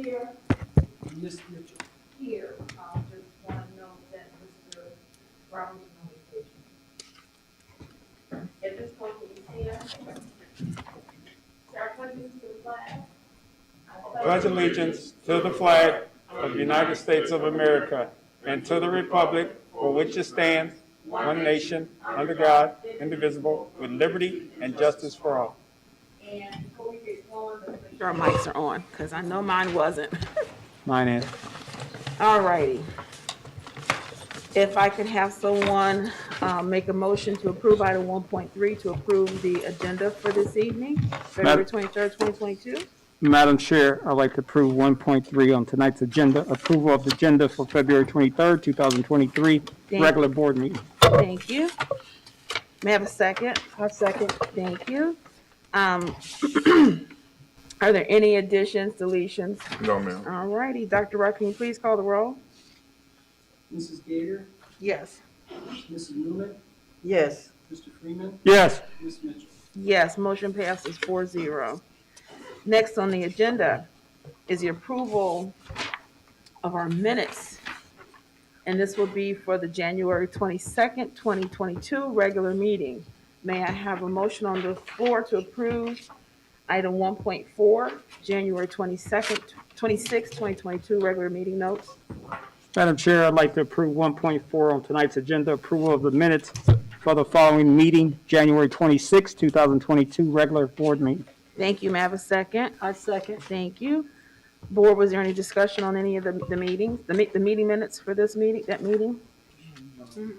Here. Ms. Mitchell. Here. Just want to note that Mr. Roberts is on vacation. At this point, can you see us? Start putting to the flag. Pledge allegiance to the flag of the United States of America and to the republic for which it stands, one nation, under God, indivisible, with liberty and justice for all. And before we get going, Our mics are on, because I know mine wasn't. Mine is. All righty. If I could have someone make a motion to approve item 1.3 to approve the agenda for this evening, February 23rd, 2022. Madam Chair, I'd like to approve 1.3 on tonight's agenda, approval of the agenda for February 23rd, 2023, regular board meeting. Thank you. May I have a second? I second. Thank you. Are there any additions, deletions? No, ma'am. All righty. Dr. Rock, can you please call the roll? Mrs. Gator, Yes. Mrs. Newman, Yes. Mr. Freeman, Yes. Ms. Mitchell. Yes, motion passes 4-0. Next on the agenda is the approval of our minutes. And this will be for the January 22nd, 2022 regular meeting. May I have a motion on the floor to approve item 1.4, January 22nd, 26th, 2022 regular meeting notes? Madam Chair, I'd like to approve 1.4 on tonight's agenda, approval of the minutes for the following meeting, January 26, 2022, regular board meeting. Thank you. May I have a second? I second. Thank you. Board, was there any discussion on any of the meetings, the meeting minutes for this meeting, that meeting?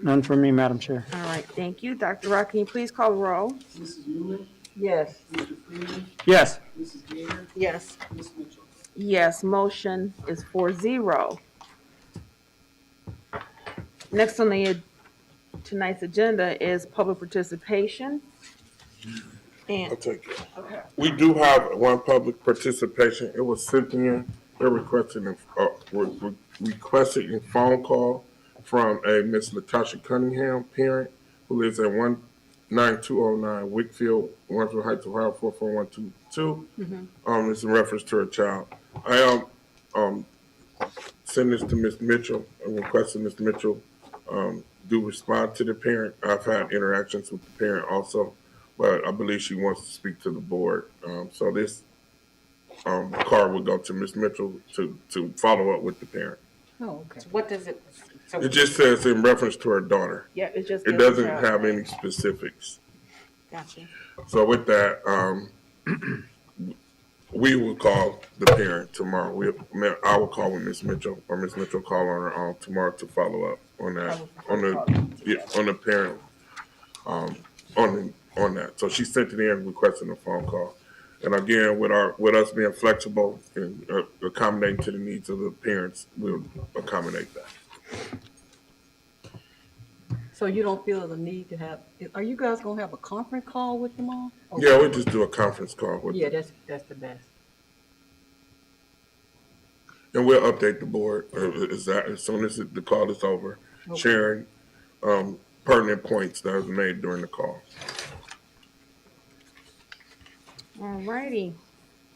None for me, Madam Chair. All right, thank you. Dr. Rock, can you please call the roll? Mrs. Newman, Yes. Mr. Freeman, Yes. Mrs. Gator, Yes. Ms. Mitchell. Yes, motion is 4-0. Next on the tonight's agenda is public participation. I'll And, take it. We do have one public participation. It was Cynthia. They're requesting a phone call from a Miss Latasha Cunningham, parent, who lives at 19209 Wickfield, Warrenville Heights, Ohio 44122. It's in reference to her child. I send this to Ms. Mitchell and requesting Ms. Mitchell do respond to the parent. I've had interactions with the parent also, but I believe she wants to speak to the board. So this card will go to Ms. Mitchell to follow up with the parent. Oh, okay. So what does it, so It just says in reference to her daughter. yeah, it's just. It doesn't have any specifics. gotcha. So with that, we will call the parent tomorrow. I will call with Ms. Mitchell, or Ms. Mitchell call on her own tomorrow to follow up on that, on the parent, on that. So she sent it in requesting a phone call. And again, with us being flexible and accommodating to the needs of the parents, we'll accommodate that. So you don't feel the need to have, are you guys gonna have a conference call with them all? Or- Yeah, we just do a conference call with Yeah, them. that's the best. And we'll update the board as soon as the call is over, Okay. sharing pertinent points that was made during the call. All righty.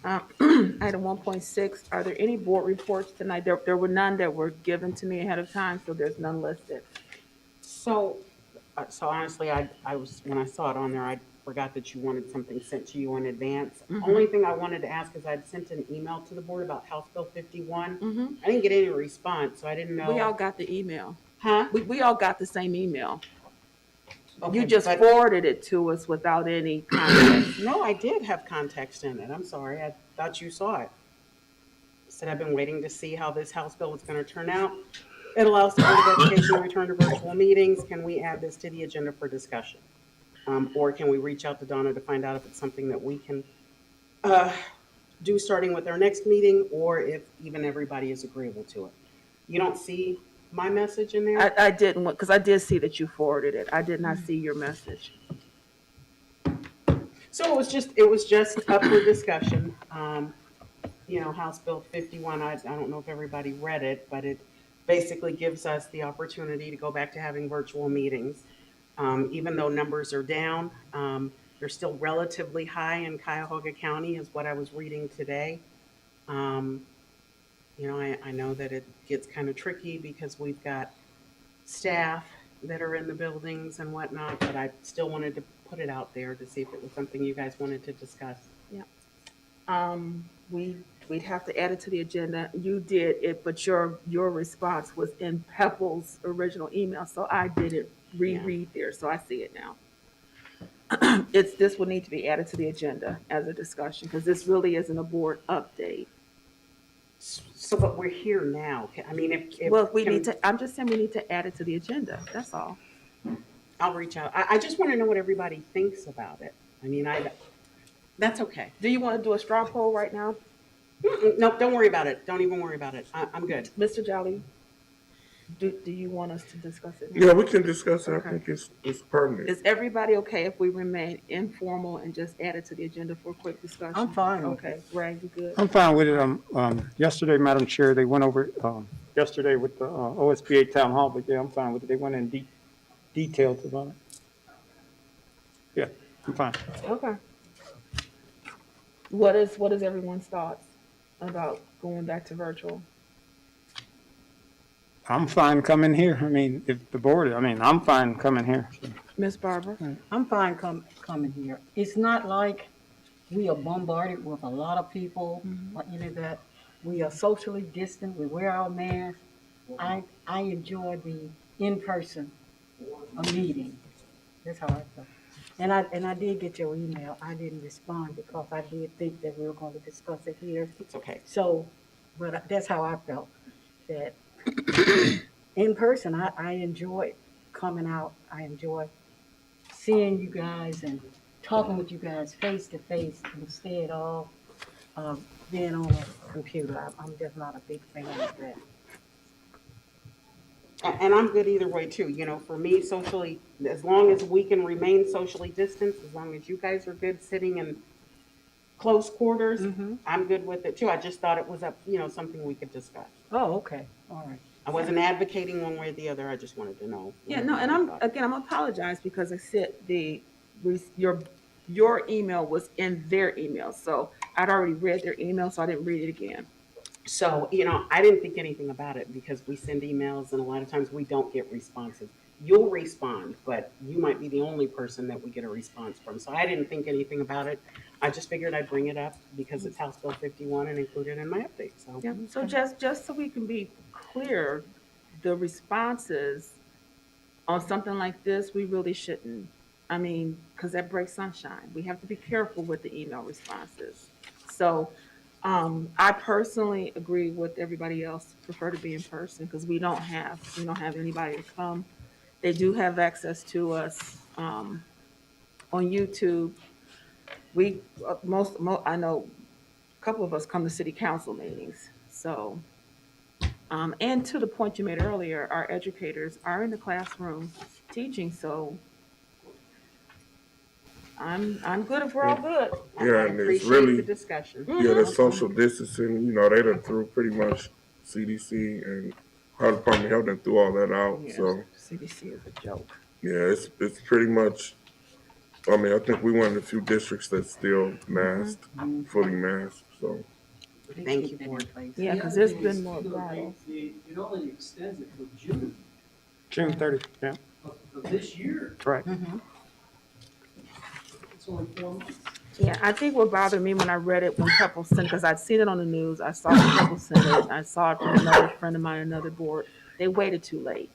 Item 1.6, are there any board reports tonight? There were none that were given to me ahead of time, so there's none listed. So honestly, I was, when I saw it on there, I forgot that you wanted something sent to you in advance. Only thing I wanted to ask is I'd sent an email to the board about House Bill 51. I didn't get any response, so I didn't know. We all got the email. Huh? We all got the same email. Okay, You just but- forwarded it to us without any context. No, I did have context in it. I'm sorry. I thought you saw it. Said I've been waiting to see how this House bill is going to turn out. It allows the Board of Education to return to virtual meetings. Can we add this to the agenda for discussion? Or can we reach out to Donna to find out if it's something that we can do starting with our next meeting, or if even everybody is agreeable to it? You don't see my message in there? I didn't, because I did see that you forwarded it. I did not see your message. So it was just up for discussion. House Bill 51, I don't know if everybody read it, but it basically gives us the opportunity to go back to having virtual meetings. Even though numbers are down, they're still relatively high in Cuyahoga County, is what I was reading today. I know that it gets kind of tricky because we've got staff that are in the buildings and whatnot, but I still wanted to put it out there to see if it was something you guys wanted to discuss. We'd have to add it to the agenda. You did it, but your response was in Pepple's original email, so I didn't reread there, so I see it now. This will need to be added to the agenda as a discussion, because this really isn't a board update. So, but we're here now. I mean, if. Well, we need to, I'm just saying we need to add it to the agenda, that's all. I'll reach out. I just want to know what everybody thinks about it. I mean, that's okay. Do you want to do a straw poll right now? No, don't worry about it. Don't even worry about it. I'm good. Mr. Jolly, do you want us to discuss it? Yeah, we can discuss it. I Okay. think it's pertinent. Is everybody okay if we remain informal and just add it to the agenda for a quick discussion? I'm fine with Okay, Greg, you good? I'm fine with it. Yesterday, Madam Chair, they went over, yesterday with the OSBA Town Hall, but yeah, I'm fine with it. They went in details about it. Yeah, I'm fine. Okay. What is everyone's thoughts about going back to virtual? I'm fine coming here. I mean, if the board, I'm fine coming here. Ms. Barber? I'm fine coming here. It's not like we are bombarded with a lot of people or any of that. We are socially distant. We wear our masks. I enjoy the in-person meeting. That's how I feel. And I did get your email. I didn't respond because I did think that we were going to discuss it here. It's okay. So, but that's how I felt, that in person, I enjoy coming out. I enjoy seeing you guys and talking with you guys face to face instead of being on a computer. I'm just not a big fan of that. And I'm good either way too. You know, for me, socially, as long as we can remain socially distanced, as long as you guys are good sitting in close quarters, I'm good with it too. I just thought it was something we could discuss. Oh, okay, all right. I wasn't advocating one way or the other. I just wanted to know. Yeah, no, and I'm apologize because I said your email was in their email, so I'd already read their email, so I didn't read it again. So, I didn't think anything about it because we send emails and a lot of times we don't get responses. You'll respond, but you might be the only person that we get a response from. So I didn't think anything about it. I just figured I'd bring it up because it's House Bill 51 and include it in my update. So, Yeah, so just so we can be clear, the responses on something like this, we really shouldn't. I mean, because that breaks sunshine. We have to be careful with the email responses. So I personally agree with everybody else, prefer to be in person because we don't have anybody to come. They do have access to us on YouTube. I know a couple of us come to city council meetings. So, and to the point you made earlier, our educators are in the classroom teaching. So, I'm good if we're all good. Yeah, I and it's appreciate really, the discussion. yeah, the social distancing, they done threw pretty much CDC and Health Department of Health done threw all that out. Yes, So, CDC is a joke. yeah, it's pretty much, I think we one of the few districts that's still masked, fully masked, so. They Thank keep you that for in it. place. Yeah, The because other there's thing been is, more viral. It only extends it till June June 30th, yeah, of this year. correct. It's only 4 months. Yeah, I think what bothered me when I read it, when Pepple sent, because I'd seen it on the news, I saw Pepple send it, I saw it from another friend of mine, another board. They waited too late.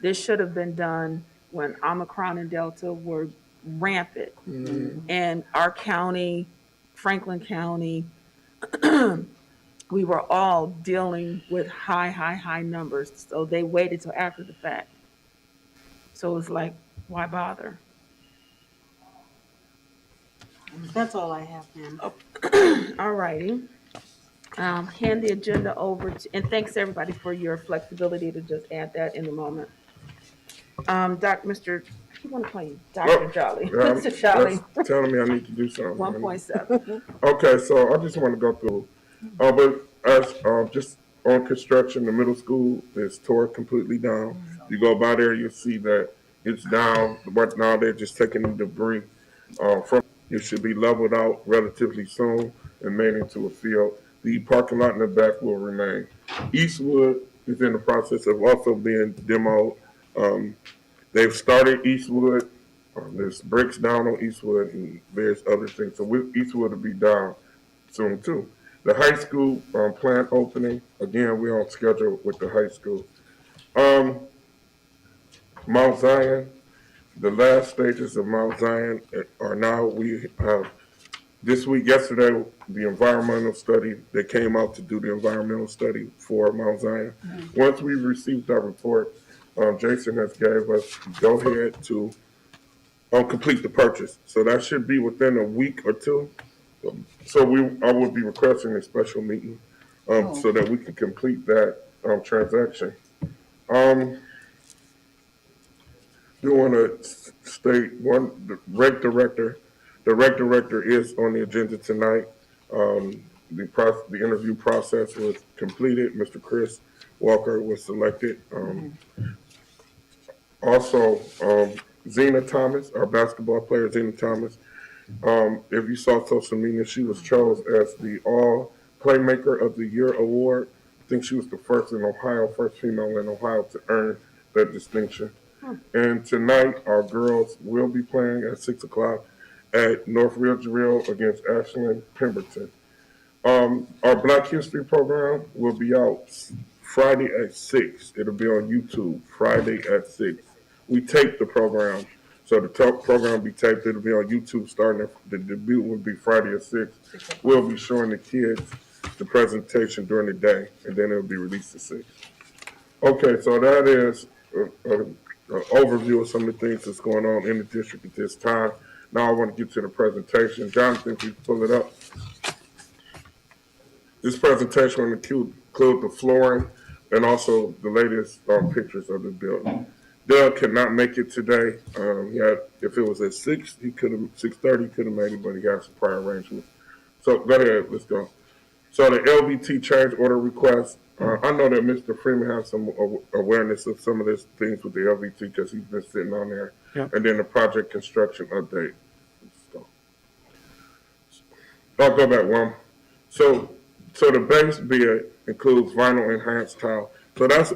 This should have been done when Omicron and Delta were rampant. And our county, Franklin County, we were all dealing with high numbers. So they waited till after the fact. So it was like, why bother? That's all I have, ma'am. All righty. Hand the agenda over to, and thanks everybody for your flexibility to just add that in the moment. Mr., I want to call you Dr. Jolly. Yeah, Mr. Jolly, that's telling me I need to do something. 1.7. Okay, so I just want to go through, but as just on construction, the middle school is tore completely down. You go by there, you'll see that it's down, but now they're just taking the debris from. It should be leveled out relatively soon and made into a field. The parking lot in the back will remain. Eastwood is in the process of also being demoed. They've started Eastwood. There's bricks down on Eastwood and various other things. So Eastwood will be down soon too. The high school plant opening, again, we're on schedule with the high school. Mount Zion, the last stages of Mount Zion are now, we have this week, yesterday, the environmental study, they came out to do the environmental study for Mount Zion. Once we received that report, Jason has gave us go ahead to complete the purchase. So that should be within a week or two. So I will be requesting a special meeting so that we can complete that transaction. Do want to state one, the rec director is on the agenda tonight. The interview process was completed. Mr. Chris Walker was selected. Also, Zena Thomas, our basketball player, Zena Thomas. If you saw social media, she was chosen as the All Playmaker of the Year award. I think she was the first female in Ohio to earn that distinction. And tonight, our girls will be playing at 6 o'clock at North Ridgeville against Ashland Pemberton. Our Black History program will be out Friday at 6. It'll be on YouTube Friday at 6. We taped the program, so the program will be taped. It'll be on YouTube starting. The debut will be Friday at 6. We'll be showing the kids the presentation during the day, and then it'll be released at 6. Okay, so that is an overview of some of the things that's going on in the district at this time. Now I want to get to the presentation. Jonathan, if you pull it up. This presentation will include the flooring and also the latest pictures of the building. Doug could not make it today. If it was at 6, 6:30, he could have made it, but he got some prior arrangements. So go ahead, let's go. So the LVT change order request. I know that Mr. Freeman has some awareness of some of these things with the LVT because he's been sitting on there. Yeah. And then the project construction update. I'll go back one. So the base bid includes vinyl enhanced tile. So that's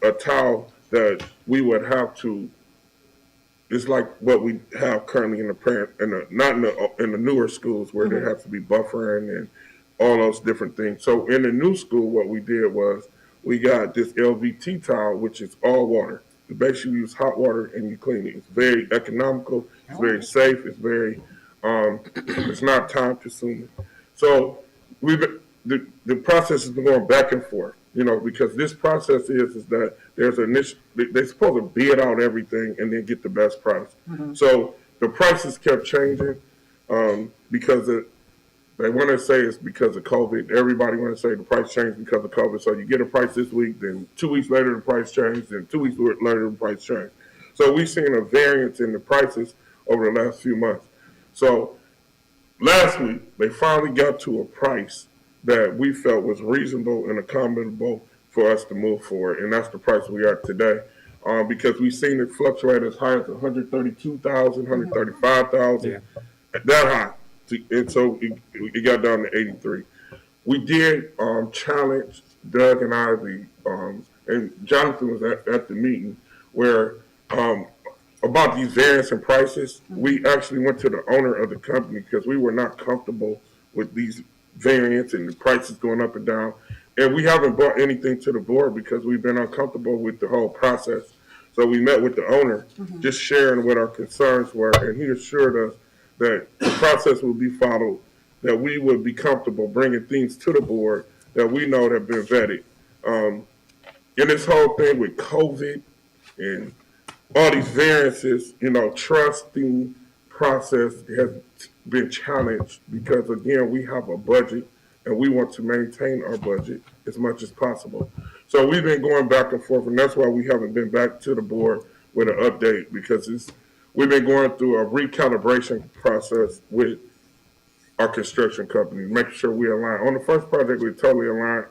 a tile that we would have to. It's like what we have currently in the newer schools where there has to be buffering and all those different things. So in the new school, what we did was we got this LVT tile, which is all water. The base, you use hot water and you clean it. It's very economical. It's very safe. It's very it's not time consuming. So the process has been going back and forth, because this process is that there's they're supposed to bid out everything and then get the best price. So the prices kept changing because they want to say it's because of COVID. Everybody want to say the price changed because of COVID. So you get a price this week, then 2 weeks later the price changed, then 2 weeks later the price changed. So we've seen a variance in the prices over the last few months. So last week they finally got to a price that we felt was reasonable and accommodable for us to move forward, and that's the price we are today. Because we've seen it fluctuate as high as 132,000, 135,000, that high. And so it got down to 83. We did challenge Doug and I, and Jonathan was at the meeting where about these variance in prices. We actually went to the owner of the company because we were not comfortable with these variance and the prices going up and down. And we haven't brought anything to the board because we've been uncomfortable with the whole process. So we met with the owner, just sharing what our concerns were, and he assured us that the process will be followed, that we would be comfortable bringing things to the board that we know have been vetted. In this whole thing with COVID and all these variances, trusting process has been challenged because, again, we have a budget and we want to maintain our budget as much as possible. So we've been going back and forth, and that's why we haven't been back to the board with an update, because we've been going through a recalibration process with our construction company, making sure we align. On the first project, we totally aligned,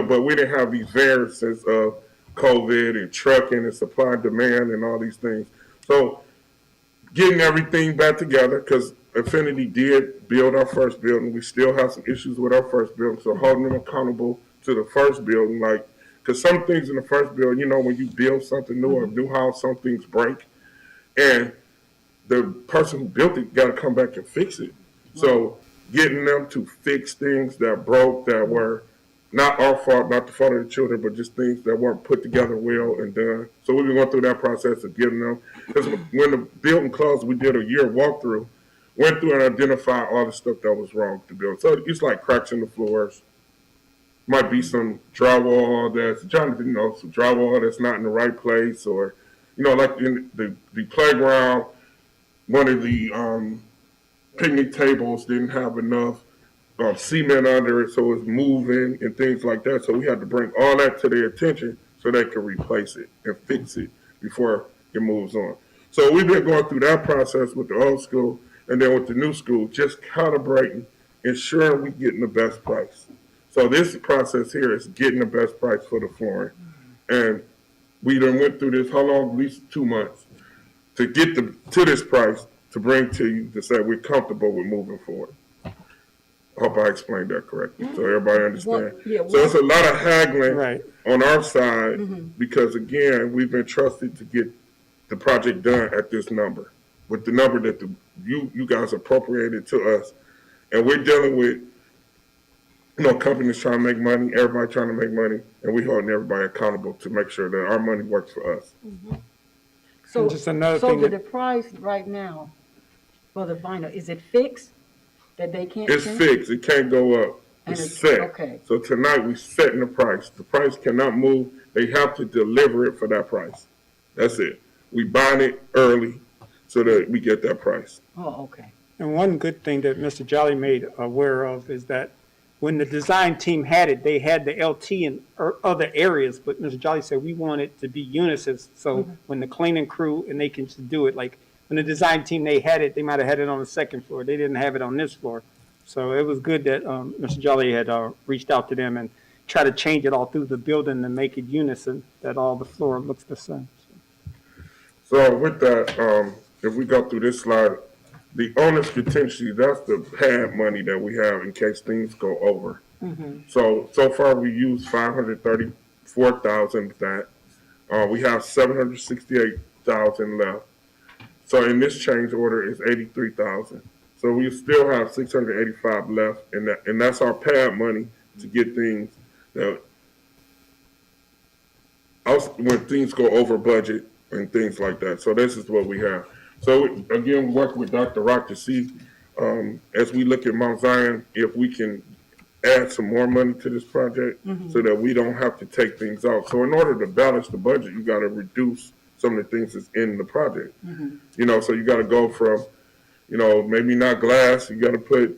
but we didn't have these variances of COVID and trucking and supply and demand and all these things. So getting everything back together, because Infinity did build our first building. We still have some issues with our first building, so holding them accountable to the first building, like, because some things in the first building, you know, when you build something new or a new house, some things break, and the person who built it got to come back and fix it. So getting them to fix things that broke, that were not our fault, not the fault of the children, but just things that weren't put together well and done. So we've been going through that process of getting them. Because when the building closed, we did a year walkthrough, went through and identified all the stuff that was wrong with the building. So it's like cracks in the floors. Might be some drywall that's, Jonathan, you know, some drywall that's not in the right place, or, you know, like in the playground, one of the picnic tables didn't have enough cement under it, so it's moving and things like that. So we had to bring all that to their attention so they could replace it and fix it before it moves on. So we've been going through that process with the old school and then with the new school, just calibrating, ensuring we're getting the best price. So this process here is getting the best price for the flooring. And we done went through this, how long? At least 2 months to get to this price to bring to you to say we're comfortable with moving forward. I hope I explained that correctly so everybody understands. So it's a lot of haggling on our side because, again, we've been trusted to get the project done at this number, with the number that you guys appropriated to us. And we're dealing with, you know, companies trying to make money, everybody trying to make money, and we're holding everybody accountable to make sure that our money works for us. So, just another so thing the price right now for the vinyl, is it fixed that they can't It's change? fixed. It can't go up. And It's set. okay. So tonight we setting the price. The price cannot move. They have to deliver it for that price. That's it. We buying it early so that we get that price. Oh, okay. And one good thing that Mr. Jolly made aware of is that when the design team had it, they had the LT in other areas, but Mr. Jolly said we want it to be unison. So when the cleaning crew, and they can just do it, like when the design team, they had it, they might have had it on the second floor. They didn't have it on this floor. So it was good that Mr. Jolly had reached out to them and tried to change it all through the building and make it unison, that all the floor looks the same. So with that, if we go through this slide, the owner's contingency, that's the pad money that we have in case things go over. So far we used $534,000 of that. We have $768,000 left. So in this change order is $83,000. So we still have $685 left, and that's our pad money to get things that when things go over budget and things like that. So this is what we have. So again, we work with Dr. Rock to see, as we look at Mount Zion, if we can add some more money to this project so that we don't have to take things out. So in order to balance the budget, you got to reduce some of the things that's in the project. You know, so you got to go from, you know, maybe not glass, you got to put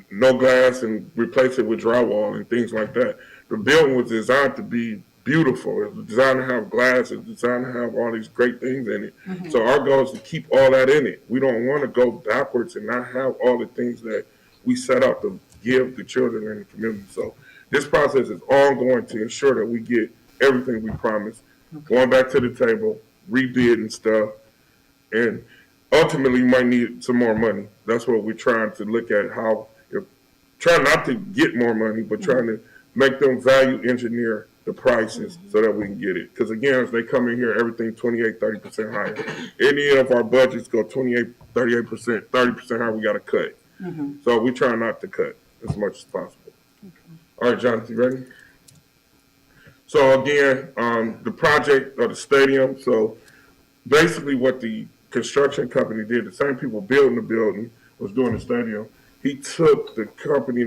no glass and replace it with drywall and things like that. The building was designed to be beautiful. It was designed to have glass. It was designed to have all these great things in it. So our goal is to keep all that in it. We don't want to go backwards and not have all the things that we set out to give the children in the community. So this process is ongoing to ensure that we get everything we promised. Going back to the table, rebid and stuff, and ultimately you might need some more money. That's what we're trying to look at, how, trying not to get more money, but trying to make them value engineer the prices so that we can get it. Because again, as they come in here, everything 28, 30% higher. Any of our budgets go 28, 38%, 30% higher, we got to cut. So we try not to cut as much as possible. All right, Jonathan, you ready? So again, the project of the stadium, so basically what the construction company did, the same people building the building was doing the stadium. He took the company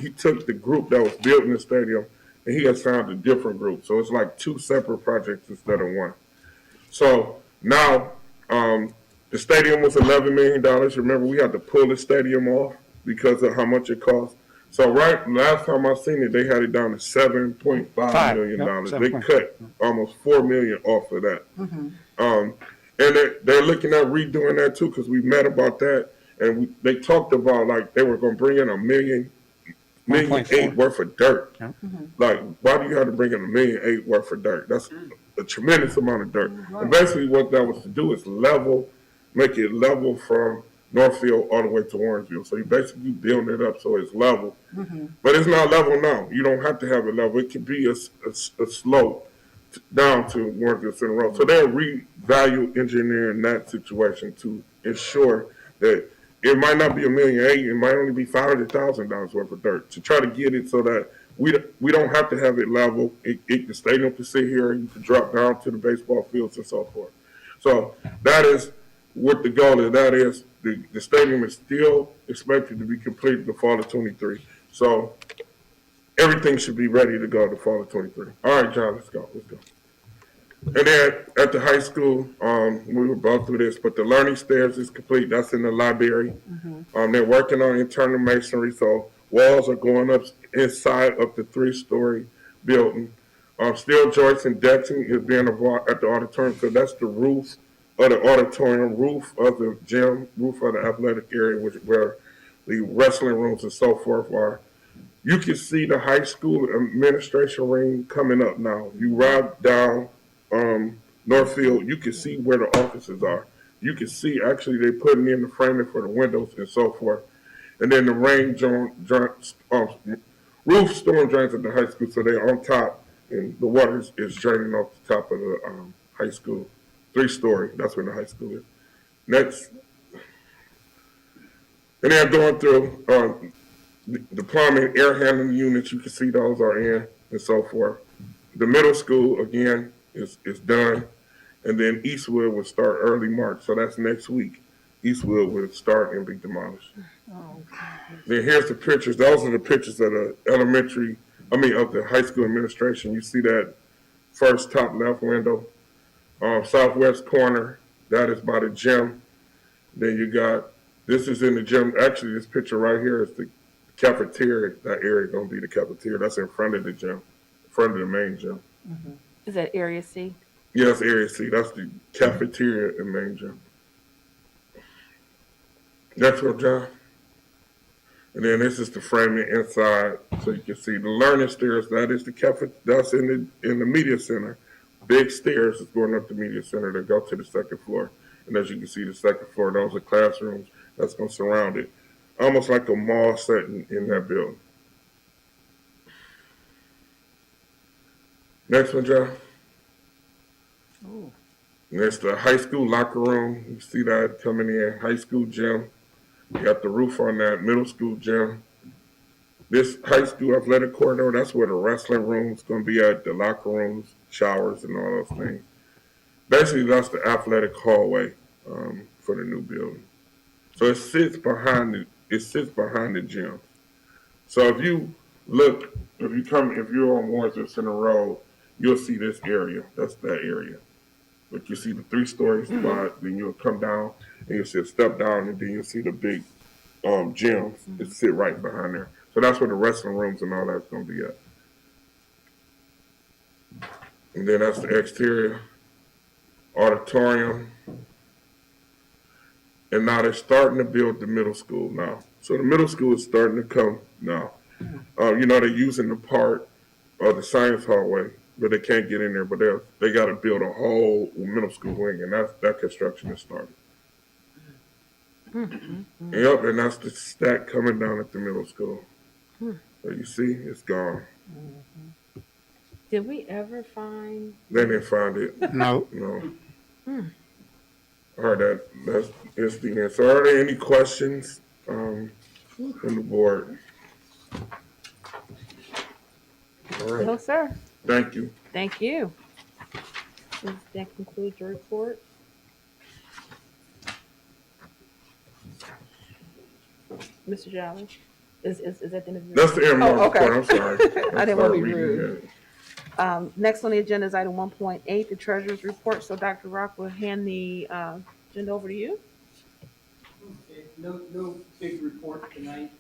he took the group that was building the stadium, and he assigned a different group. So it's like two separate projects instead of one. So now the stadium was $11 million. Remember, we had to pull the stadium off because of how much it cost. So last time I seen it, they had it down to $7.5 million. They cut almost $4 million off of that. And they're looking at redoing that too, because we met about that, and they talked about like they were going to bring in $1.8 million worth of dirt. Like, why do you have to bring in $1.8 million worth of dirt? That's a tremendous amount of dirt. And basically what that was to do is make it level from Northfield all the way to Warrenville. So you basically building it up so it's level. But it's not level now. You don't have to have it level. It could be a slope down to Warrenville Center Road. So they're revalue engineering that situation to ensure that it might not be $1.8 million. It might only be $500,000 worth of dirt to try to get it so that we don't have to have it level. The stadium can sit here. You can drop down to the baseball fields and so forth. So that is what the goal is. That is the stadium is still expected to be completed the fall of 23. So everything should be ready to go the fall of 23. All right, John, let's go. And then at the high school, we were both through this, but the learning stairs is complete. That's in the library. They're working on internal masonry, so walls are going up inside of the 3-story building. Steel joists and decking is being involved at the auditorium, so that's the roof of the auditorium, roof of the gym, roof of the athletic area, where the wrestling rooms and so forth are. You can see the high school administration ring coming up now. You ride down Northfield, you can see where the offices are. You can see actually they putting in the framing for the windows and so forth. And then the roof storm drains at the high school, so they're on top, and the water is draining off the top of the high school. 3-story, that's where the high school is. Next, and they're going through the plumbing, air handling units, you can see those are in and so forth. The middle school, again, is done. And then Eastwood will start early March, so that's next week. Eastwood will start and be demolished. Then here's the pictures. Those are the pictures of the of the high school administration. You see that first top left window, southwest corner, that is by the gym. Then you got, this is in the gym. Actually, this picture right here is the cafeteria. That area is going to be the cafeteria. That's in front of the gym, in front of the main gym. Is that Area C? Yes, Area C. That's the cafeteria and main gym. That's what, John. And then this is the framing inside, so you can see the learning stairs. That is the that's in the media center. Big stairs is going up the media center to go to the second floor. And as you can see, the second floor, those are classrooms that's going to surround it, almost like a mall setting in that building. Next one, John. Next, the high school locker room. You see that coming in. High school gym. You got the roof on that. Middle school gym. This high school athletic corridor, that's where the wrestling room's going to be at, the locker rooms, showers, and all those things. Basically, that's the athletic hallway for the new building. So it sits behind the gym. So if you look, if you're on Warrenville Center Road, you'll see this area. That's that area. But you see the 3-story spot, then you'll come down and you'll see a step down, and then you'll see the big gym. It sit right behind there. So that's where the wrestling rooms and all that's going to be at. And then that's the exterior auditorium. And now they're starting to build the middle school now. So the middle school is starting to come now. They're using the part of the science hallway, but they can't get in there. But they got to build a whole middle school wing, and that construction has started. Yep, and that's the stack coming down at the middle school. So you see, it's gone. Did we ever find? They didn't find it. No. All right, that's the end. So are there any questions from the board? All right. No, sir. Thank you. Thank you. Does that conclude your report? Mr. Jolly? Is that the end of your? That's the end of my okay. report. I'm sorry. I didn't want to be Reading rude. that. Next on the agenda is item 1.8, the treasurer's report. So Dr. Rock will hand the agenda over to you. Okay, no big report tonight,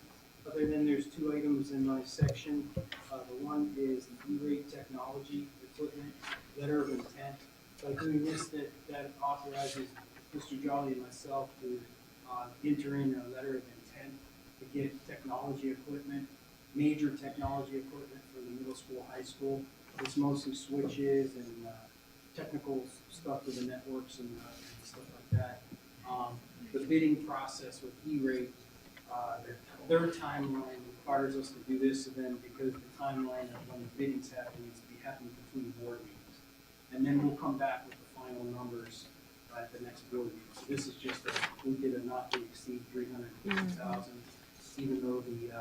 other than there's 2 items in my section. The one is the E-rate technology equipment letter of intent. By doing this, that authorizes Mr. Jolly and myself to enter in a letter of intent to get technology equipment, major technology equipment for the middle school, high school. It's mostly switches and technical stuff for the networks and stuff like that. The bidding process with E-rate, their timeline requires us to do this, and then because the timeline of when the bidding's happening needs to be happening between board meetings. And then we'll come back with the final numbers at the next board meeting. So this is just we did a not to exceed 350,000, even though the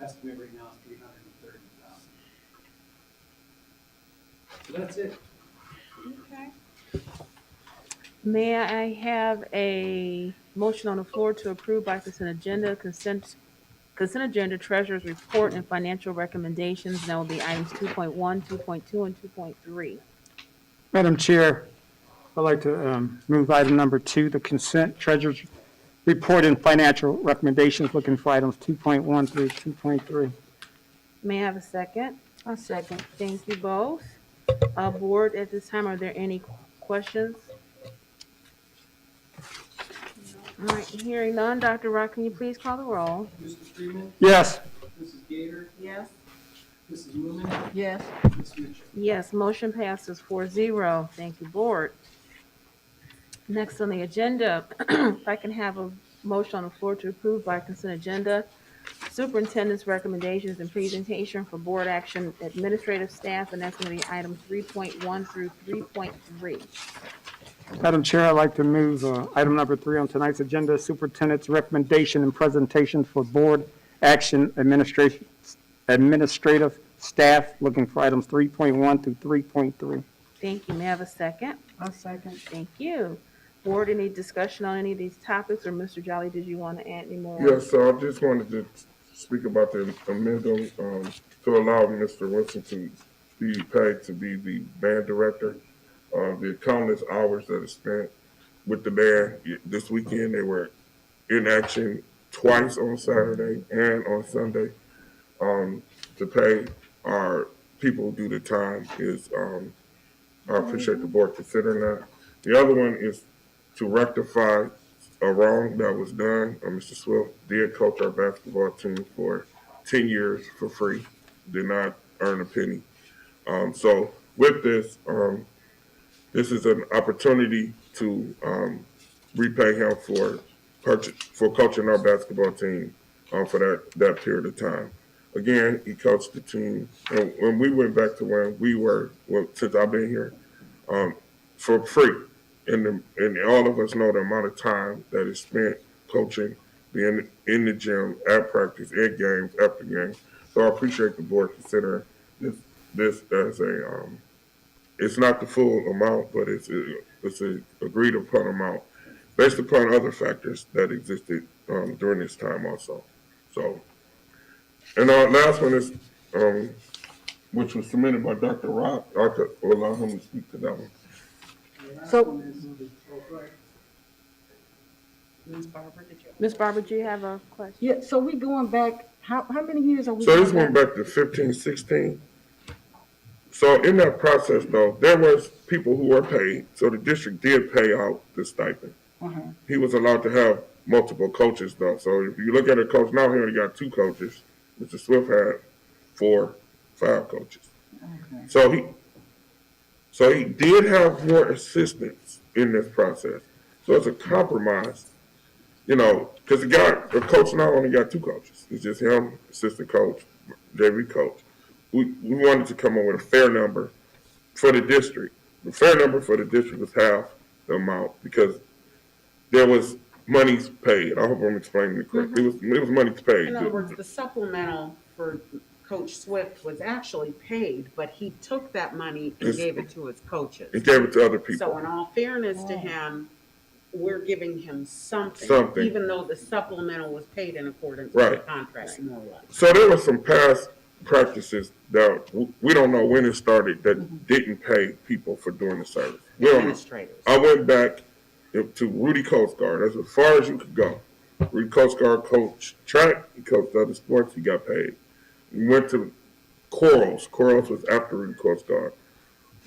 estimate right now is 330,000. So that's it. Okay. May I have a motion on the floor to approve by consent agenda, consent agenda, treasurer's report, and financial recommendations? That will be items 2.1, 2.2, and 2.3. Madam Chair, I'd like to move item number 2, the consent treasurer's report and financial recommendations, looking for items 2.1 through 2.3. May I have a second? A second. Thank you both. Board, at this time, are there any questions? All right, hearing none, Dr. Rock, can you please call the roll? Mr. Freeman, Yes. Mrs. Gator, Yes. Mrs. Newman, Yes. Ms. Mitchell. Yes, motion passes 4-0. Thank you, board. Next on the agenda, if I can have a motion on the floor to approve by consent agenda, superintendent's recommendations and presentation for board action, administrative staff, and that's going to be items 3.1 through 3.3. Madam Chair, I'd like to move item number 3 on tonight's agenda, superintendent's recommendation and presentation for board action administrative staff, looking for items 3.1 through 3.3. Thank you. May I have a second? A second. Thank you. Board, any discussion on any of these topics, or Mr. Jolly, did you want to add any more? Yes, so I just wanted to speak about the amendment to allow Mr. Wilson to be paid to be the band director. The countless hours that are spent with the band this weekend, they were in action twice on Saturday and on Sunday. To pay our people who do the time is, I appreciate the board considering that. The other one is to rectify a wrong that was done. Mr. Swift did coach our basketball team for 10 years for free, did not earn a penny. So with this, this is an opportunity to repay him for coaching our basketball team for that period of time. Again, he coached the team, and when we went back to when we were, since I've been here, for free. And all of us know the amount of time that is spent coaching, being in the gym, at practice, at games, after games. So I appreciate the board considering this as a, it's not the full amount, but it's a agreed upon amount based upon other factors that existed during this time also. So, and our last one is, which was submitted by Dr. Rock. I could allow him to speak to that one. So- Go ahead. Ms. Barber, did you? Ms. Barber, do you have a question? Yeah, so we going back, how many years are we? So this going went back to 15, 16. So in that process, though, there was people who were paid. So the district did pay out the stipend. Uh-huh. He was allowed to have multiple coaches, though. So if you look at a coach now, he only got 2 coaches. Mr. Swift had 4, 5 coaches. Okay. So he did have more assistants in this process. So it's a compromise, because the coach now only got 2 coaches. It's just him, assistant coach, JV coach. We wanted to come up with a fair number for the district. The fair number for the district was half the amount because there was monies paid. I hope I'm explaining it correctly. It was money paid. In other words, the supplemental for Coach Swift was actually paid, but he took that money and gave it to his coaches. He gave it to other people. So in all fairness to him, we're giving him something, even though the supplemental was paid in accordance with the contract, more or less. So there were some past practices that we don't know when it started that didn't pay people for doing the service. We don't know. Administrators. I went back to Rudy Coast Guard. That's as far as you could go. Rudy Coast Guard coached track. He coached other sports. He got paid. We went to Corals. Corals was after Rudy Coast Guard.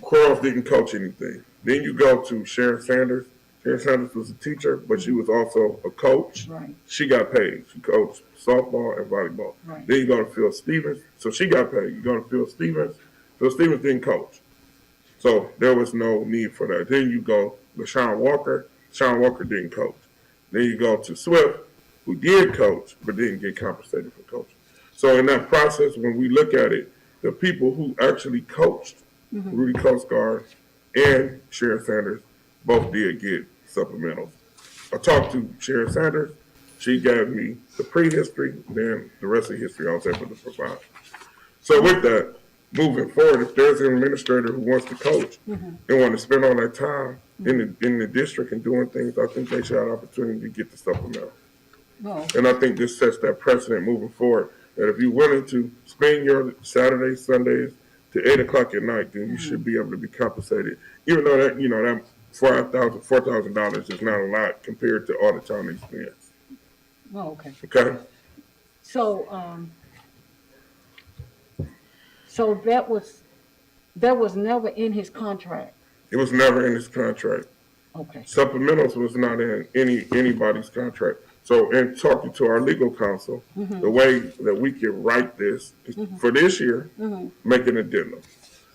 Corals didn't coach anything. Then you go to Sharon Sanders. Sharon Sanders was a teacher, but she was also a coach. Right. She got paid. She coached softball and volleyball. Right. Then you go to Phil Stevens. So she got paid. You go to Phil Stevens. Phil Stevens didn't coach. So there was no need for that. Then you go to Sean Walker. Sean Walker didn't coach. Then you go to Swift, who did coach, but didn't get compensated for coaching. So in that process, when we look at it, the people who actually coached, Rudy Kosgard and Sharon Sanders, both did get supplementals. I talked to Sharon Sanders. She gave me the prehistory, then the rest of the history I was able to provide. So with that, moving forward, if there's an administrator who wants to coach and want to spend all that time in the district and doing things, I think they should have an opportunity to get the supplemental. No, And I think this sets that precedent moving forward, that if you're willing to spend your Saturdays, Sundays to 8 o'clock at night, then you should be able to be compensated. Even though that, that $4,000 is not a lot compared to all the time they spend. oh, okay. Okay? So, so that was never in his contract. It was never in his contract. Okay. Supplementals was not in anybody's contract. So in talking to our legal counsel, the way that we can write this is for this year, make an addendum.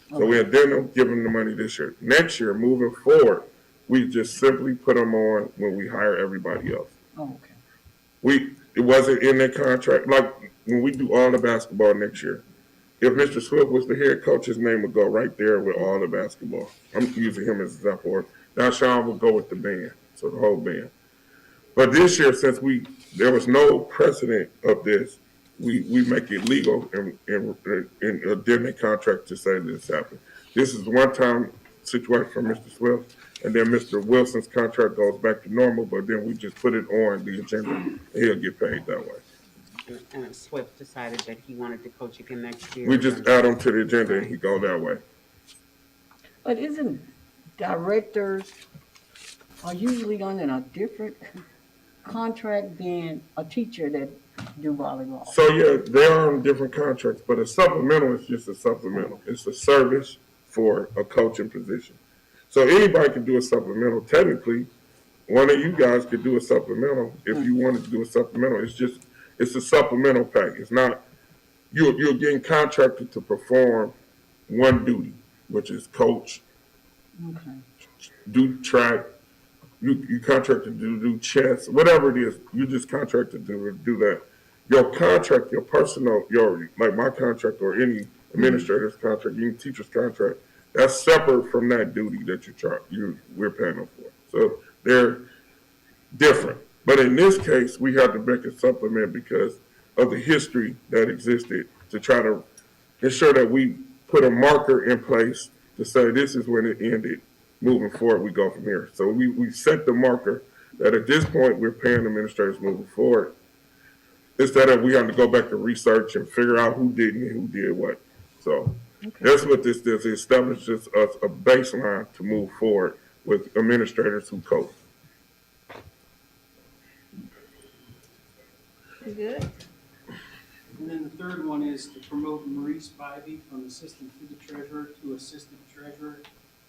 So we addendum, give them the money this year. Next year, moving forward, we just simply put them on when we hire everybody else. Oh, okay. It wasn't in their contract. Like when we do all the basketball next year, if Mr. Swift was the head coach, his name would go right there with all the basketball. I'm using him as an example. Now Sean would go with the band, so the whole band. But this year, since there was no precedent of this, we make it legal and addend a contract to say this happened. This is one-time situation for Mr. Swift, and then Mr. Wilson's contract goes back to normal, but then we just put it on the agenda, and he'll get paid that way. And Swift decided that he wanted to coach again next year. We just add him to the agenda, and he go that way. But isn't directors are usually under a different contract than a teacher that do volleyball? So yeah, they are on different contracts, but a supplemental is just a supplemental. It's a service for a coaching position. So anybody can do a supplemental. Technically, one of you guys could do a supplemental if you wanted to do a supplemental. It's a supplemental pay. It's not you're getting contracted to perform one duty, which is coach, Okay. do track. You contracted to do chess, whatever it is. You just contracted to do that. Your contract, your personal, like my contract or any administrator's contract, any teacher's contract, that's separate from that duty that we're paying them for. So they're different. But in this case, we had to make a supplement because of the history that existed to try to ensure that we put a marker in place to say this is when it ended. Moving forward, we go from here. So we set the marker that at this point we're paying administrators moving forward. Instead of we have to go back and research and figure out who did and who did what. So that's what this does. It establishes us a baseline to move forward with administrators who coach. Good. And then the third one is to promote Maurice Bybee from assistant to the treasurer to assistant treasurer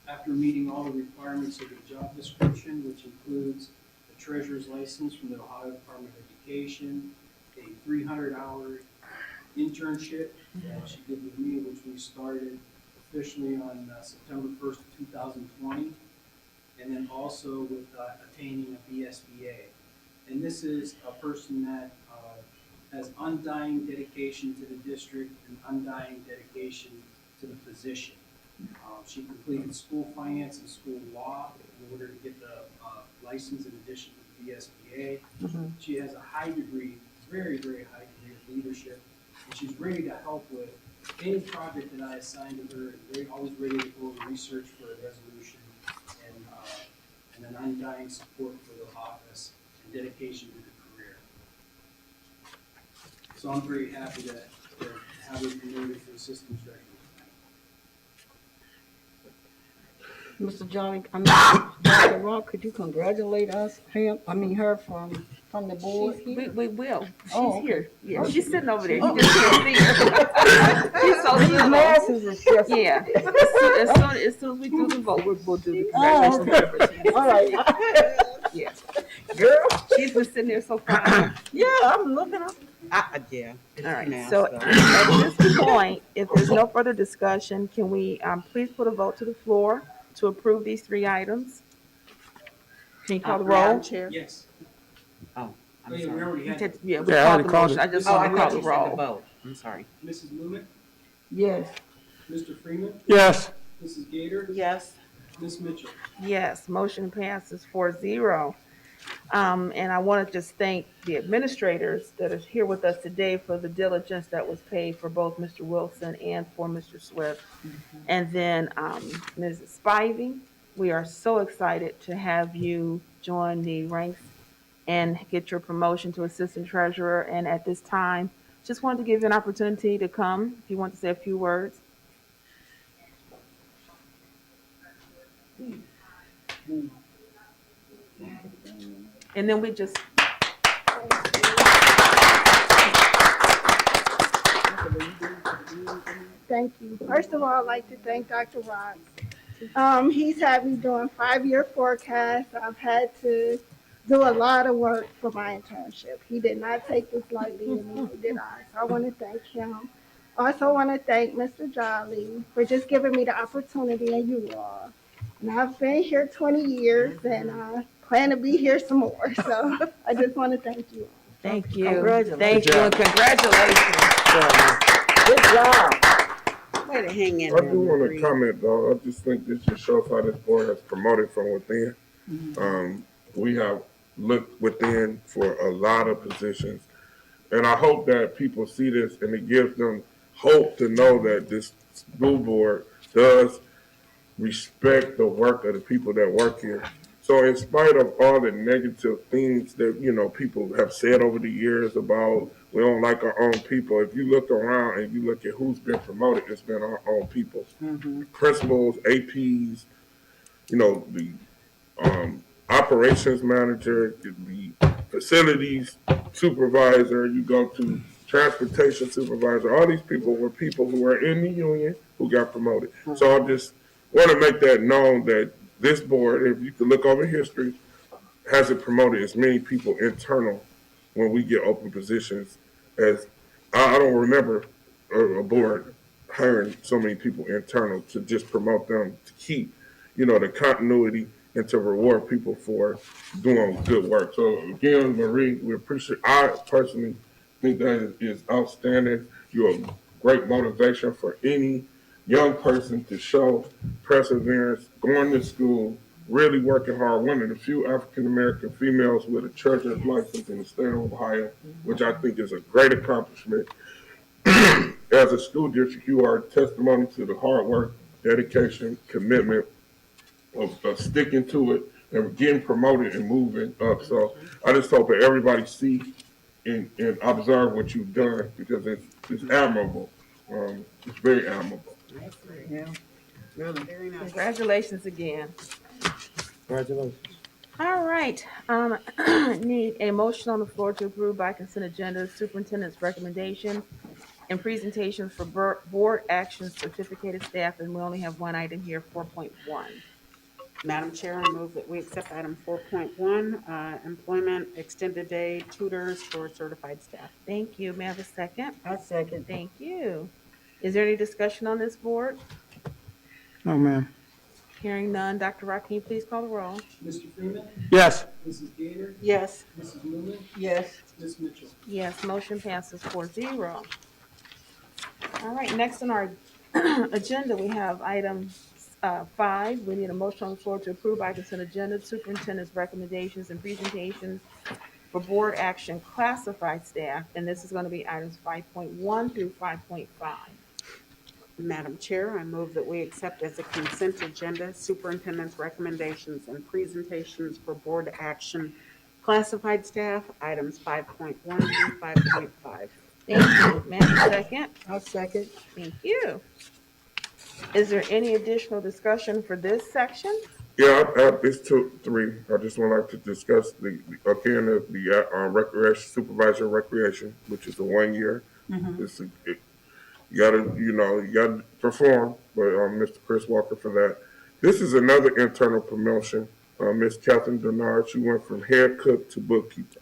after meeting all the requirements of the job description, which includes the treasurer's license from the Ohio Department of Education, a 300-hour internship that she did with me, which we started officially on September 1st, 2020, and then also with attaining a BSBA. And this is a person that has undying dedication to the district and undying dedication to the position. She completed school finance and school law in order to get the license in addition to the BSBA. She has a high degree, very, very high degree of leadership, and she's ready to help with any project that I assign to her, and always ready to go and research for a resolution and an undying support for the office and dedication to the career. So I'm very happy to have her promoted to assistant treasurer. Mr. Johnny, Dr. Rock, could you congratulate her from the board? We will. She's Oh, okay. here. Yeah, she's sitting over there. You just can't see her. She's so These little. masses is just. Yeah. As soon as we do the vote, we'll do the congratulations. All right. Yeah. Girl. She's been sitting there so far. Yeah, I'm looking up. Yeah. All right. Now, So at this point, if there's no further discussion, can we please put a vote to the floor to approve these three items? Can you call the roll? Yes. Oh, yeah, we already had it. Yeah, we Yeah, I called already the called motion. it. I just Oh, I want to call thought the you said the roll. vote. I'm sorry. Mrs. Lumen, Yes, Mr. Freeman, Yes. Mrs. Gator, Yes. Ms. Mitchell. Yes, motion passes 4-0. And I want to just thank the administrators that are here with us today for the diligence that was paid for both Mr. Wilson and for Mr. Swift. And then Mrs. Spivey, we are so excited to have you join the ranks and get your promotion to assistant treasurer. And at this time, just wanted to give you an opportunity to come if you want to say a few words. And then we just Thank you. First of all, I'd like to thank Dr. Ross. He's had me doing 5-year forecasts. I've had to do a lot of work for my internship. He did not take this lightly, and neither did I. So I want to thank him. Also want to thank Mr. Jolly for just giving me the opportunity and you all. And I've been here 20 years, and I plan to be here some more. So I just want to thank you all. thank you. Congratulations. Thank you and congratulations. good job. Way to hang in I there, do want Marie. to comment though. I just think this just shows how this board has promoted from within. We have looked within for a lot of positions, and I hope that people see this and it gives them hope to know that this school board does respect the work of the people that work here. So in spite of all the negative things that, people have said over the years about we don't like our own people, if you look around and you look at who's been promoted, it's been our own people. Principals, APs, the operations manager, the facilities supervisor, you go to transportation supervisor, all these people were people who were in the union who got promoted. So I just want to make that known that this board, if you can look over history, hasn't promoted as many people internal when we get open positions as I don't remember a board hiring so many people internal to just promote them to keep, the continuity and to reward people for doing good work. So again, Marie, we appreciate. I personally think that is outstanding. You're a great motivation for any young person to show perseverance, going to school, really working hard. One of the few African American females with a treasurer's license in the state of Ohio, which I think is a great accomplishment. As a school district, you are a testimony to the hard work, dedication, commitment of sticking to it and getting promoted and moving up. So I just hope that everybody see and observe what you've done because it's admirable. It's very admirable. Yeah, really. Very nice. Congratulations again. Congratulations. All right, need a motion on the floor to approve by consent agenda superintendent's recommendation and presentations for board action certificated staff, and we only have one item here, 4.1. Madam Chair, I move that we accept item 4.1, employment extended day tutors for certified staff. Thank you. May I have a second? I second. Thank you. Is there any discussion on this board? No, ma'am. Hearing none, Dr. Rock, can you please call the roll? Mr. Freeman, Yes. Mrs. Gator, Yes. Mrs. Lumen, Yes, Ms. Mitchell. Yes, motion passes 4-0. All right, next on our agenda, we have item 5. We need a motion on the floor to approve by consent agenda superintendent's recommendations and presentations for board action classified staff, and this is going to be items 5.1 through 5.5. Madam Chair, I move that we accept as a consent agenda superintendent's recommendations and presentations for board action classified staff, items 5.1 through 5.5. Thank you. May I have a second? I second. Thank you. Is there any additional discussion for this section? Yeah, it's 2-3. I just would like to discuss the recreation supervisor recreation, which is a 1 year. You gotta perform, but Mr. Chris Walker for that. This is another internal promotion. Miss Catherine Denard, she went from head cook to bookkeeper.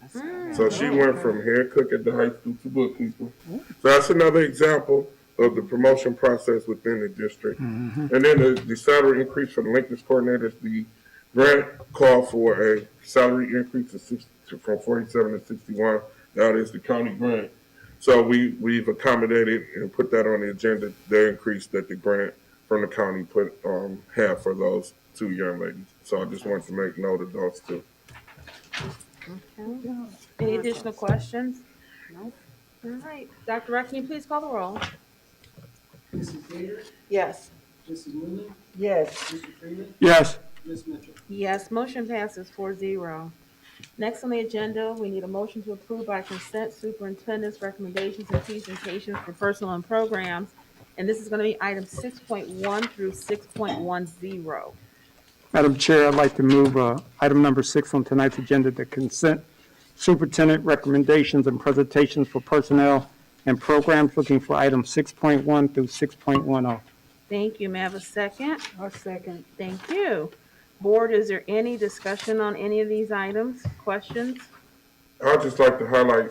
So she went from head cook at the high school to bookkeeper. So that's another example of the promotion process within the district. And then the salary increase for the Lincoln coordinators, the grant called for a salary increase of from 47 to 61. That is the county grant. So we've accommodated and put that on the agenda, the increase that the grant from the county have for those two young ladies. So I just wanted to make note of those two. Okay. Any additional questions? No. All right, Dr. Rock, can you please call the roll? Mrs. Gator, Yes. Mrs. Newman, Yes, Mr. Freeman, Yes. Ms. Mitchell. Yes, motion passes 4-0. Next on the agenda, we need a motion to approve by consent superintendent's recommendations and presentations for personal and programs. And this is going to be items 6.1 through 6.10. Madam Chair, I'd like to move item number 6 on tonight's agenda, the consent superintendent recommendations and presentations for personnel and programs, looking for items 6.1 through 6.10. Thank you. May I have a second? a second. Thank you. Board, is there any discussion on any of these items? Questions? I'd just like to highlight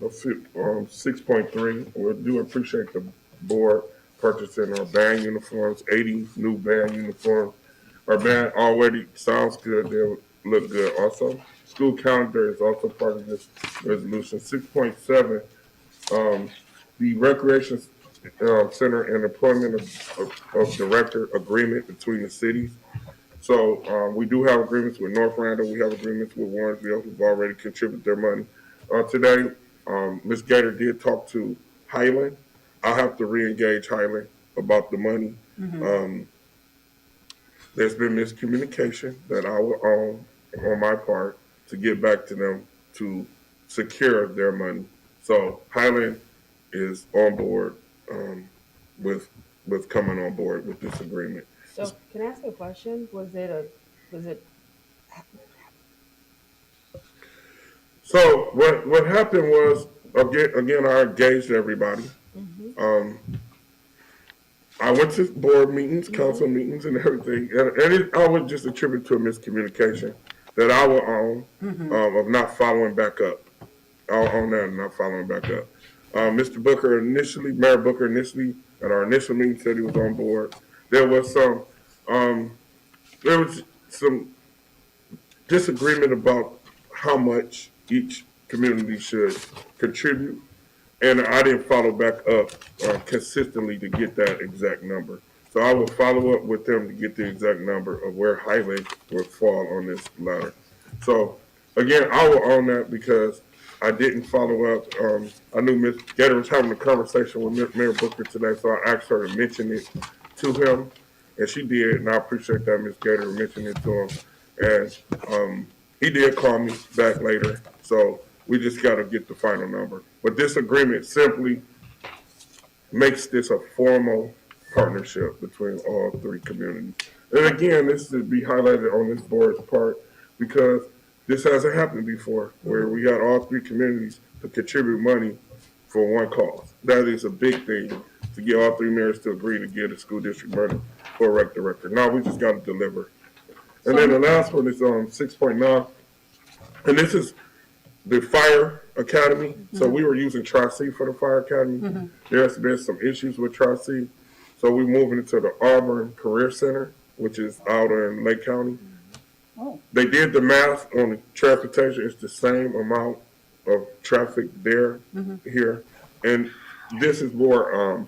6.3. We do appreciate the board purchasing our band uniforms, 80 new band uniforms. Our band already sounds good. They look good also. School calendar is also part of this resolution. 6.7, the recreation center and employment of director agreement between the cities. So we do have agreements with North Randall. We have agreements with Warrenville, who've already contributed their money. Today, Ms. Gator did talk to Highland. I'll have to re-engage Highland about the money. There's been miscommunication that I will own on my part to get back to them to secure their money. So Highland is on board with coming on board with this agreement. So can I ask you a question? Was it So what happened was, again, I engaged everybody. I went to board meetings, council meetings, and everything, and I would just attribute to a miscommunication that I will own of not following back up. I'll own that and not following back up. Mayor Booker initially, at our initial meeting said he was on board. There was some disagreement about how much each community should contribute, and I didn't follow back up consistently to get that exact number. So I will follow up with them to get the exact number of where Highland would fall on this ladder. So again, I will own that because I didn't follow up. I knew Ms. Gator was having a conversation with Mayor Booker today, so I asked her to mention it to him, and she did, and I appreciate that Ms. Gator mentioned it to him. And he did call me back later, so we just got to get the final number. But this agreement simply makes this a formal partnership between all three communities. And again, this should be highlighted on this board's part because this hasn't happened before, where we got all three communities to contribute money for one cause. That is a big thing, to get all three mayors to agree to give the school district money for a rec director. Now we just got to deliver. And then the last one is 6.9, and this is the fire academy. So we were using Tri-C for the fire academy. There's been some issues with Tri-C, so we're moving into the Auburn Career Center, which is out in Lake County. They did the math on the transportation. It's the same amount of traffic there, here. And this is more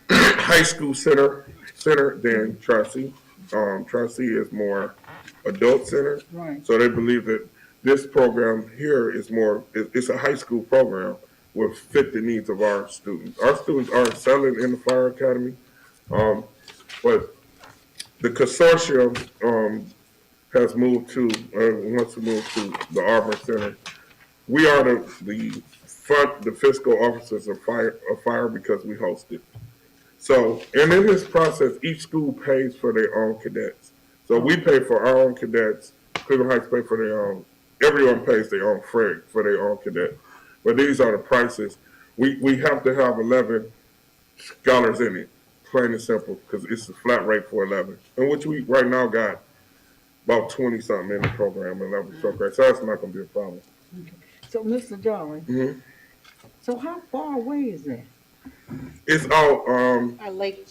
high school center than Tri-C. Tri-C is more adult center. Right. So they believe that this program here is more, it's a high school program will fit the needs of our students. Our students are excelling in the fire academy, but the consortium has moved to, wants to move to the Auburn Center. We are the fiscal officers of fire because we host it. So, and in this process, each school pays for their own cadets. So we pay for our own cadets, Cleveland Heights pay for their own, everyone pays their own freight for their own cadet. But these are the prices. We have to have 11 scholars in it, plain and simple, because it's a flat rate for 11, in which we right now got about 20-something in the program, 11 so great. So that's not going to be a problem. So, Mr. Jolly, so how far away is that? It's out Lake,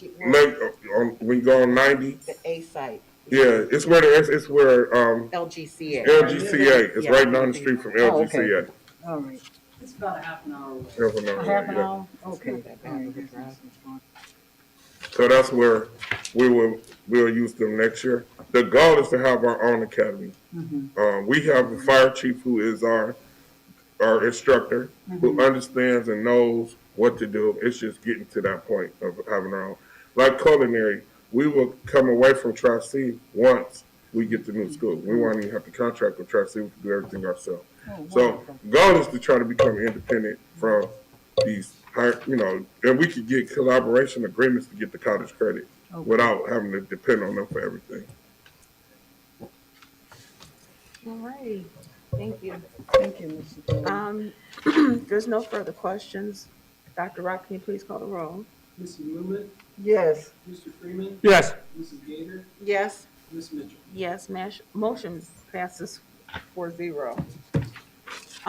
we go on 90. the A site. Yeah, it's where it's where LGCA. LGCA. It's Yeah. right down the street from Oh, okay. LGCA. All right. It's about a half an hour away. Half an hour, A half an yeah. hour? Okay. not that bad All right, of a that's drive. not so far. So that's where we'll use them next year. The goal is to have our own academy. We have a fire chief who is our instructor, who understands and knows what to do. It's just getting to that point of having our own. Like culinary, we will come away from Tri-C once we get the new school. We won't even have to contract with Tri-C. We can do everything ourselves. Oh, So wonderful. goal is to try to become independent from these, and we could get collaboration agreements to get the college credit Okay. without having to depend on them for everything. All righty, thank you. Thank you, Mr. Taylor. There's no further questions. Dr. Rock, can you please call the roll? Mrs. Newman, Yes. Mr. Freeman, Yes. Mrs. Gator, Yes. Ms. Mitchell. Yes, motion passes 4-0.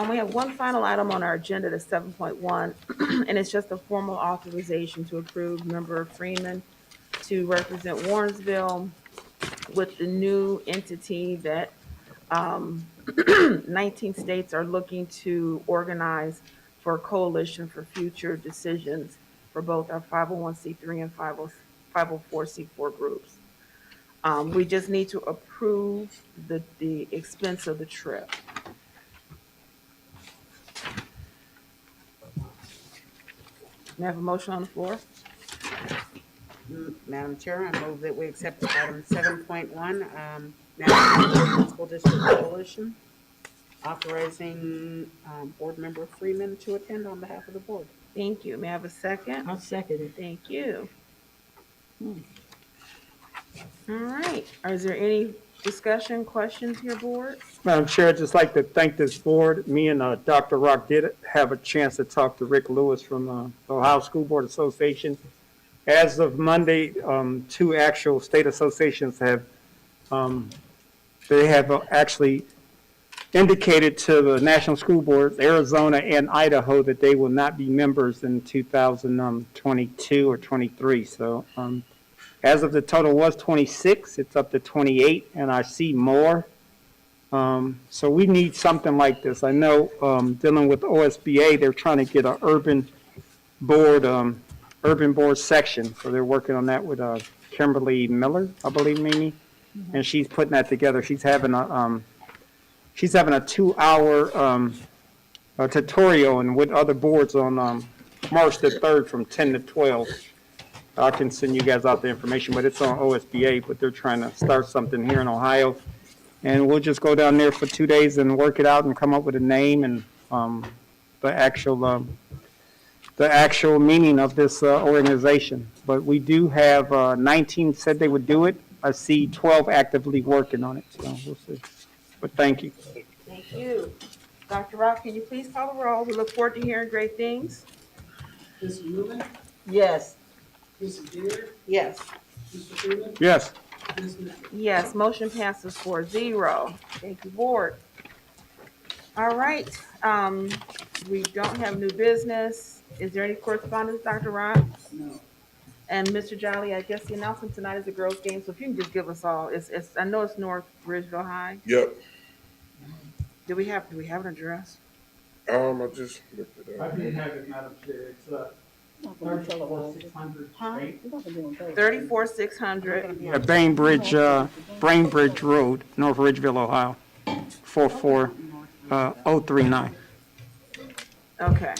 We have one final item on our agenda, the 7.1, and it's just a formal authorization to approve Member Freeman to represent Warrensville with the new entity that 19 states are looking to organize for a coalition for future decisions for both our 501c3 and 504c4 groups. We just need to approve the expense of the trip. May I have a motion on the floor? Madam Chair, I move that we accept item 7.1, National School District Coalition, authorizing Board Member Freeman to attend on behalf of the board. Thank you. May I have a second? I'll second it. Thank you. All right. Is there any discussion, questions here, board? Madam Chair, I'd just like to thank this board. Me and Dr. Rock did have a chance to talk to Rick Lewis from the Ohio School Board Association. As of Monday, 2 actual state associations have actually indicated to the National School Board, Arizona and Idaho, that they will not be members in 2022 or 23. So as of the total was 26, it's up to 28, and I see more. So we need something like this. I know dealing with OSBA, they're trying to get an urban board section. So they're working on that with Kimberly Miller, I believe, Mimi, and she's putting that together. She's having a 2-hour tutorial and with other boards on March the 3rd from 10 to 12. I can send you guys out the information, but it's on OSBA, but they're trying to start something here in Ohio. And we'll just go down there for 2 days and work it out and come up with a name and the actual meaning of this organization. But we do have 19 said they would do it. I see 12 actively working on it, so we'll see. But thank you. Thank you. Dr. Rock, can you please call the roll? We look forward to hearing great things. Mrs. Newman, Yes. Mrs. Gator, Yes. Mr. Freeman, Yes. Ms. Mitchell. Yes, motion passes 4-0. Thank you, board. All right, we don't have new business. Is there any correspondence, Dr. Rock? No. And Mr. Jolly, I guess the announcement tonight is the girls' game, so if you can just give us all, I know it's North Ridgeville High. Yep. Do we have an address? I just looked it up. didn't have it, Madam Chair. It's 34600 Huh? 34600 34600. Bainbridge Road, North Ridgeville, Ohio, 44039. Okay.